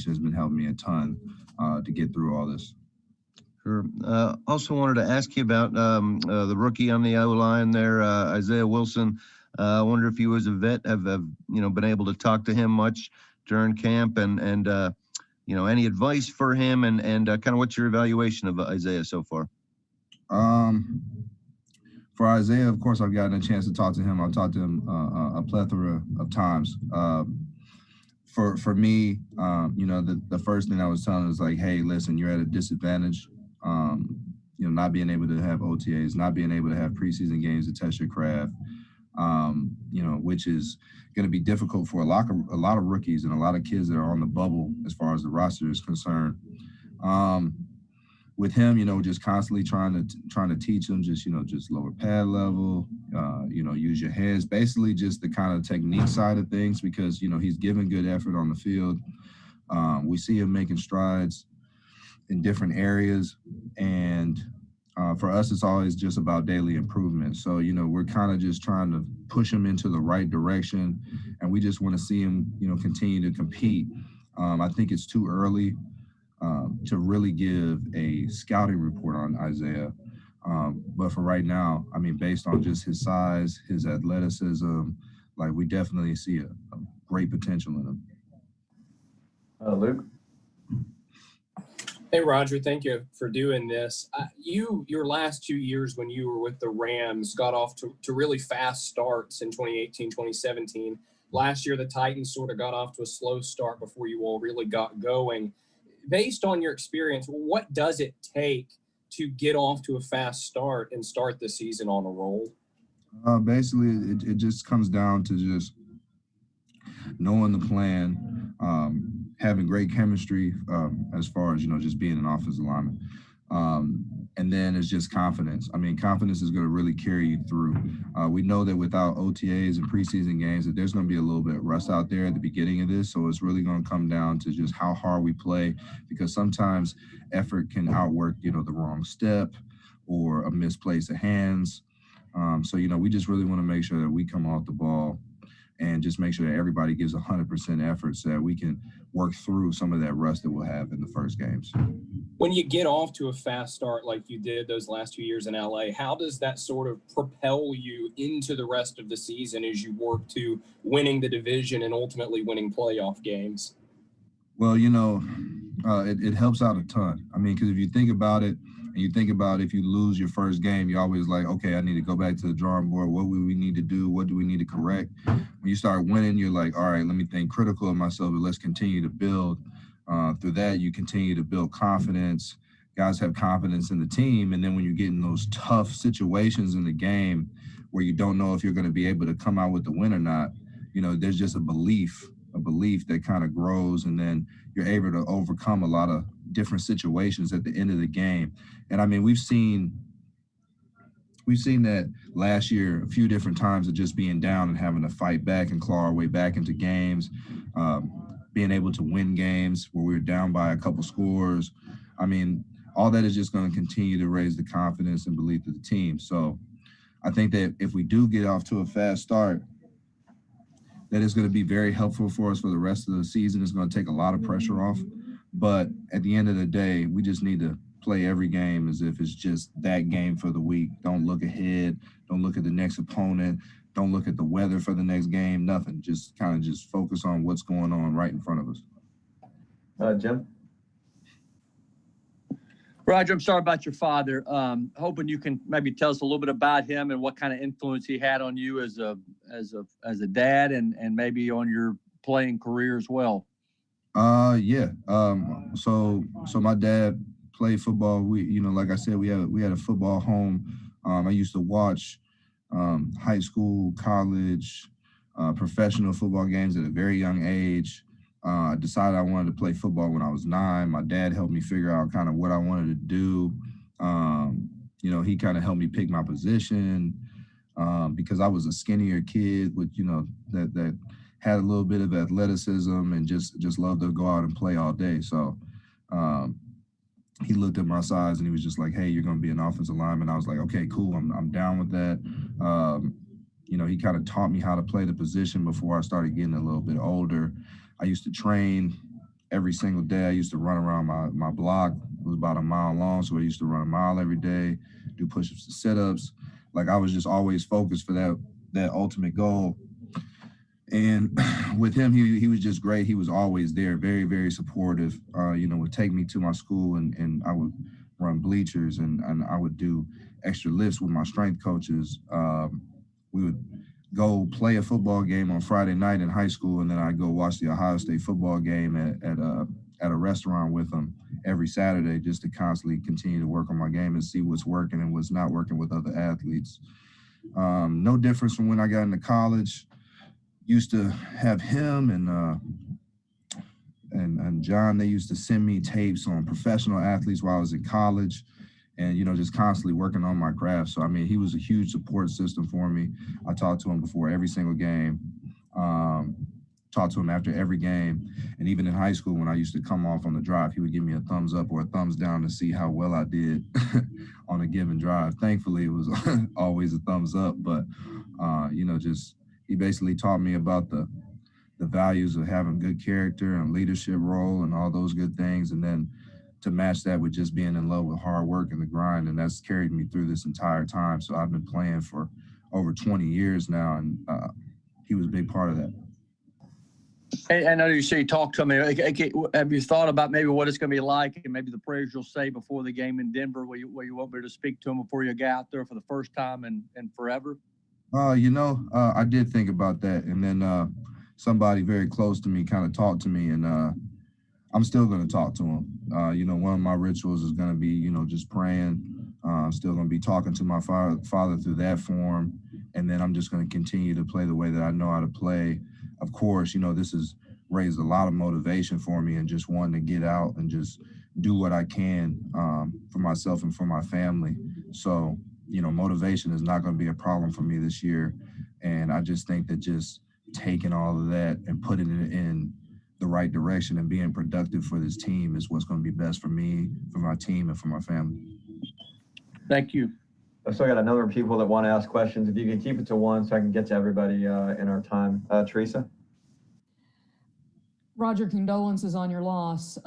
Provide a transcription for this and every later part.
information has been helping me a ton to get through all this. Sure. Also wanted to ask you about the rookie on the O-line there, Isaiah Wilson. I wonder if you as a vet have been able to talk to him much during camp and any advice for him and kind of what's your evaluation of Isaiah so far? For Isaiah, of course, I've gotten a chance to talk to him. I've talked to him a plethora of times. For me, the first thing I was telling him is like, hey, listen, you're at a disadvantage. Not being able to have OTAs, not being able to have preseason games to test your craft, which is going to be difficult for a lot of rookies and a lot of kids that are on the bubble as far as the roster is concerned. With him, just constantly trying to teach him just lower pad level, use your hands, basically just the kind of technique side of things because, he's giving good effort on the field. We see him making strides in different areas. And for us, it's always just about daily improvement. So, we're kind of just trying to push him into the right direction. And we just want to see him, continue to compete. I think it's too early to really give a scouting report on Isaiah. But for right now, based on just his size, his athleticism, we definitely see a great potential in him. Luke? Hey, Rodger, thank you for doing this. Your last 2 years when you were with the Rams got off to really fast starts in 2018, 2017. Last year, the Titans sort of got off to a slow start before you all really got going. Based on your experience, what does it take to get off to a fast start and start the season on a roll? Basically, it just comes down to just knowing the plan, having great chemistry as far as, just being an offensive lineman. And then it's just confidence. Confidence is going to really carry you through. We know that without OTAs and preseason games, that there's going to be a little bit of rust out there at the beginning of this. So it's really going to come down to just how hard we play, because sometimes effort can outwork, the wrong step or a misplaced of hands. So we just really want to make sure that we come off the ball and just make sure that everybody gives 100% effort so that we can work through some of that rust that we'll have in the first games. When you get off to a fast start like you did those last 2 years in LA, how does that sort of propel you into the rest of the season as you work to winning the division and ultimately winning playoff games? Well, it helps out a ton. Because if you think about it, and you think about if you lose your first game, you're always like, okay, I need to go back to the drawing board. What do we need to do? What do we need to correct? When you start winning, you're like, all right, let me think critical of myself, but let's continue to build. Through that, you continue to build confidence. Guys have confidence in the team. And then when you get in those tough situations in the game where you don't know if you're going to be able to come out with the win or not, there's just a belief that kind of grows, and then you're able to overcome a lot of different situations at the end of the game. And we've seen that last year a few different times of just being down and having to fight back and claw our way back into games, being able to win games where we were down by a couple scores. All that is just going to continue to raise the confidence and belief of the team. So I think that if we do get off to a fast start, that is going to be very helpful for us for the rest of the season. It's going to take a lot of pressure off. But at the end of the day, we just need to play every game as if it's just that game for the week. Don't look ahead. Don't look at the next opponent. Don't look at the weather for the next game. Nothing. Just kind of just focus on what's going on right in front of us. Jim? Rodger, I'm sorry about your father. Hoping you can maybe tell us a little bit about him and what kind of influence he had on you as a dad and maybe on your playing career as well. Yeah. So my dad played football. We, like I said, we had a football home. I used to watch high school, college, professional football games at a very young age. I decided I wanted to play football when I was 9. My dad helped me figure out kind of what I wanted to do. He kind of helped me pick my position because I was a skinnier kid with, that had a little bit of athleticism and just loved to go out and play all day. So he looked at my size and he was just like, hey, you're going to be an offensive lineman. I was like, okay, cool. I'm down with that. He kind of taught me how to play the position before I started getting a little bit older. I used to train every single day. I used to run around my block. It was about a mile long, so I used to run a mile every day, do push-ups and sit-ups. Like I was just always focused for that ultimate goal. And with him, he was just great. He was always there, very, very supportive. Would take me to my school and I would run bleachers and I would do extra lifts with my strength coaches. We would go play a football game on Friday night in high school, and then I'd go watch the Ohio State football game at a restaurant with them every Saturday, just to constantly continue to work on my game and see what's working and what's not working with other athletes. No difference from when I got into college. Used to have him and John. They used to send me tapes on professional athletes while I was in college, and just constantly working on my craft. So I mean, he was a huge support system for me. I talked to him before every single game. Talked to him after every game, and even in high school when I used to come off on the drive, he would give me a thumbs up or a thumbs down to see how well I did on a given drive. Thankfully, it was always a thumbs up, but he basically taught me about the values of having good character and leadership role and all those good things. And then to match that with just being in love with hard work and the grind. And that's carried me through this entire time. So I've been playing for over 20 years now. And he was a big part of that. Hey, I know you say you talked to me. Have you thought about maybe what it's going to be like and maybe the prayers you'll say before the game in Denver where you want me to speak to him before you get out there for the first time and forever? I did think about that, and then somebody very close to me kind of talked to me, and I'm still going to talk to him. One of my rituals is going to be, just praying. I'm still going to be talking to my father through that form, and then I'm just going to continue to play the way that I know how to play. Of course, this has raised a lot of motivation for me, and just wanting to get out and just do what I can for myself and for my family. So, motivation is not going to be a problem for me this year. And I just think that just taking all of that and putting it in the right direction and being productive for this team is what's going to be best for me, for my team, and for my family. Thank you. I've still got a number of people that want to ask questions. If you could keep it to one so I can get to everybody in our time. Teresa? Rodger, condolences on your loss.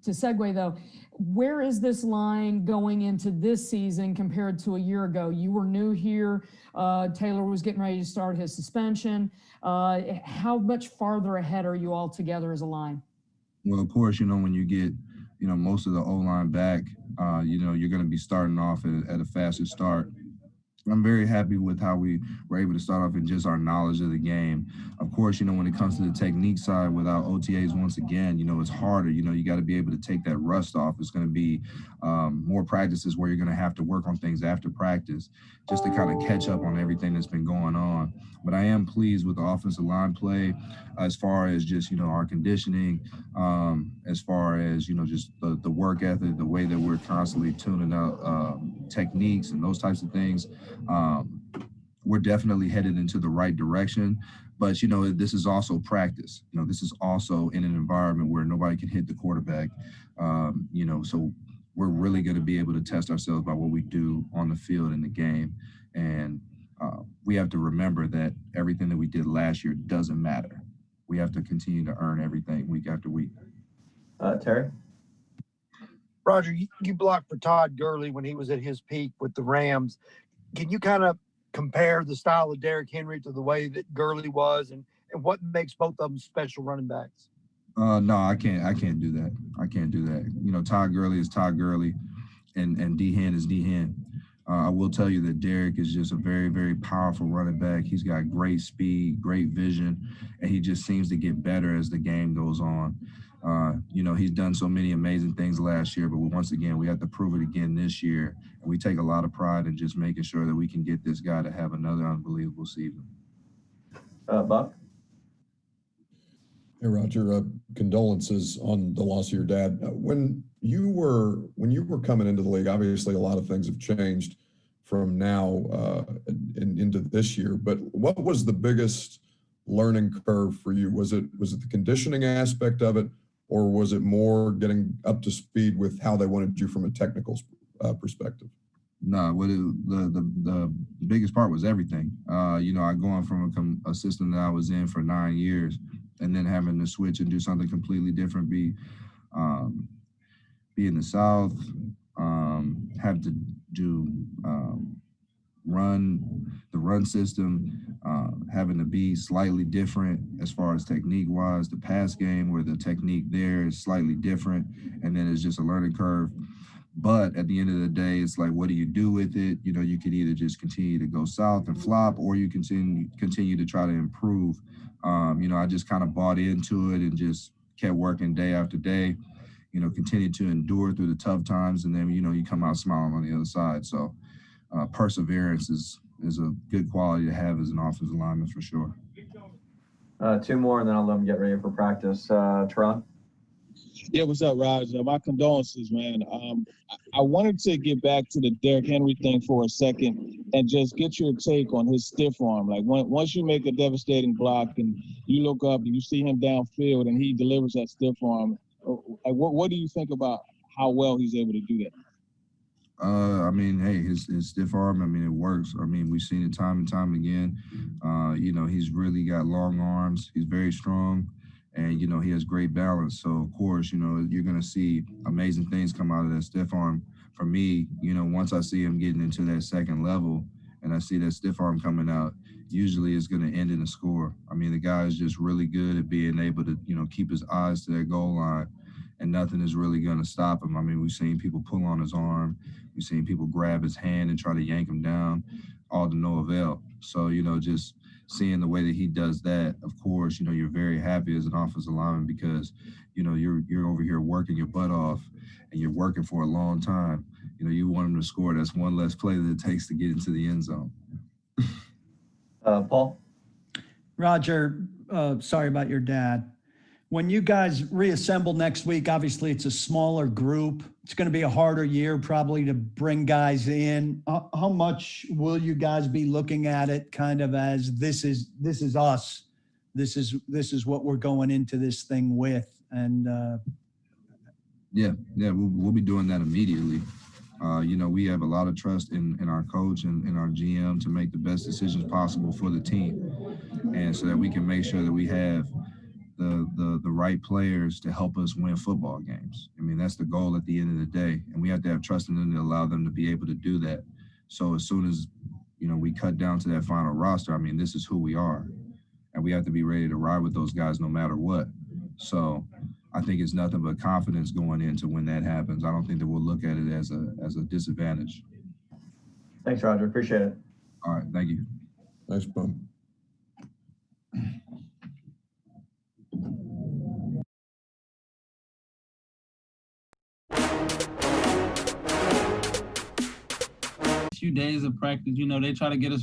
To segue though, where is this line going into this season compared to a year ago? You were new here. Taylor was getting ready to start his suspension. How much farther ahead are you all together as a line? Well, of course, when you get, most of the O-line back, you're going to be starting off at a faster start. I'm very happy with how we were able to start off in just our knowledge of the game. Of course, when it comes to the technique side without OTAs, once again, it's harder. You got to be able to take that rust off. It's going to be more practices where you're going to have to work on things after practice just to kind of catch up on everything that's been going on. But I am pleased with the offensive line play as far as just, our conditioning, as far as, just the work ethic, the way that we're constantly tuning out techniques and those types of things. We're definitely headed into the right direction, but this is also practice. This is also in an environment where nobody can hit the quarterback. So we're really going to be able to test ourselves by what we do on the field in the game. And we have to remember that everything that we did last year doesn't matter. We have to continue to earn everything week after week. Terry? Rodger, you blocked for Todd Gurley when he was at his peak with the Rams. Can you kind of compare the style of Derrick Henry to the way that Gurley was, and what makes both of them special running backs? No, I can't do that. I can't do that. Todd Gurley is Todd Gurley, and D-Hen is D-Hen. I will tell you that Derrick is just a very, very powerful running back. He's got great speed, great vision, and he just seems to get better as the game goes on. He's done so many amazing things last year, but once again, we have to prove it again this year. And we take a lot of pride in just making sure that we can get this guy to have another unbelievable season. Buck? Hey, Rodger, condolences on the loss of your dad. When you were coming into the league, obviously a lot of things have changed from now into this year, but what was the biggest learning curve for you? Was it the conditioning aspect of it, or was it more getting up to speed with how they wanted you from a technical perspective? No, the biggest part was everything. I going from a system that I was in for 9 years and then having to switch and do something completely different, be in the South, have to do the run system, having to be slightly different as far as technique wise, the pass game where the technique there is slightly different, and then it's just a learning curve. But at the end of the day, it's like, what do you do with it? You know, you could either just continue to go south and flop, or you continue to try to improve. You know, I just kind of bought into it and just kept working day after day, you know, continued to endure through the tough times. And then, you know, you come out smiling on the other side. So perseverance is a good quality to have as an offensive lineman for sure. Two more, and then I'll let them get ready for practice. Teron? Yeah, what's up, Rodger? My condolences, man. I wanted to get back to the Derrick Henry thing for a second and just get your take on his stiff arm. Like, once you make a devastating block and you look up and you see him downfield and he delivers that stiff arm, like, what do you think about how well he's able to do that? I mean, hey, his stiff arm, I mean, it works. I mean, we've seen it time and time again. You know, he's really got long arms. He's very strong. And, you know, he has great balance. So, of course, you know, you're going to see amazing things come out of that stiff arm. For me, you know, once I see him getting into that second level and I see that stiff arm coming out, usually it's going to end in a score. I mean, the guy is just really good at being able to, you know, keep his eyes to that goal line, and nothing is really going to stop him. I mean, we've seen people pull on his arm. We've seen people grab his hand and try to yank him down, all to no avail. So, you know, just seeing the way that he does that, of course, you know, you're very happy as an offensive lineman because, you know, you're over here working your butt off and you're working for a long time. You know, you want him to score. That's one less play that it takes to get into the end zone. Paul? Rodger, sorry about your dad. When you guys reassemble next week, obviously it's a smaller group. It's going to be a harder year probably to bring guys in. How much will you guys be looking at it kind of as this is us? This is what we're going into this thing with. And yeah, we'll be doing that immediately. You know, we have a lot of trust in our coach and in our GM to make the best decisions possible for the team, and so that we can make sure that we have the right players to help us win football games. I mean, that's the goal at the end of the day, and we have to have trust in them to allow them to be able to do that. So as soon as, you know, we cut down to that final roster, I mean, this is who we are, and we have to be ready to ride with those guys no matter what. So I think it's nothing but confidence going into when that happens. I don't think that we'll look at it as a disadvantage. Thanks, Rodger. Appreciate it. All right, thank you. Thanks, Bum. Few days of practice, you know, they try to get us